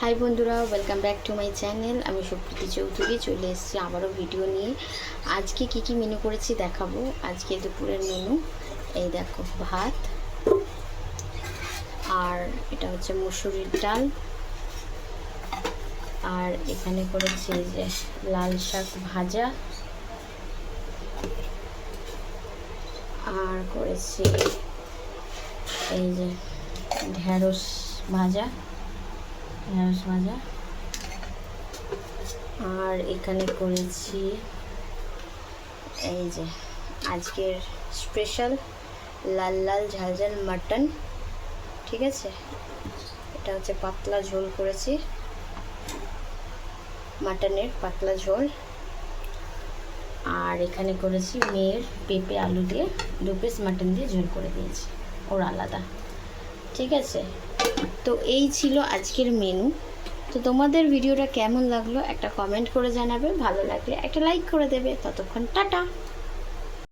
High বন্ধুরা, welcome back to my channel. আমি সুপ্রীতি চৌধুরী চলে এসেছি আবারও ভিডিও নিয়ে। আজকে কি মেনু করেছি দেখাবো। আজকে দুপুরের মেনু এই দেখো, ভাত আর এটা হচ্ছে মুসুরির ডাল, আর এখানে করেছি যে লাল শাক ভাজা, আর করেছি এই যে ঢেঁড়স ভাজা, আর এখানে করেছি এই যে আজকের স্পেশাল লাল লাল ঝাল ঝাল মাটন। ঠিক আছে, এটা হচ্ছে পাতলা ঝোল করেছি, মাটনের পাতলা ঝোল। আর এখানে করেছি মেয়ের পেঁপে আলু দিয়ে 2 পিস মাটন দিয়ে ঝোল করে দিয়েছি, ওর আলাদা। ঠিক আছে, তো এই ছিল আজকের মেনু। তো তোমাদের ভিডিওটা কেমন লাগলো একটা কমেন্ট করে জানাবে, ভালো লাগলে একটা লাইক করে দেবে। ততক্ষণ টাটা।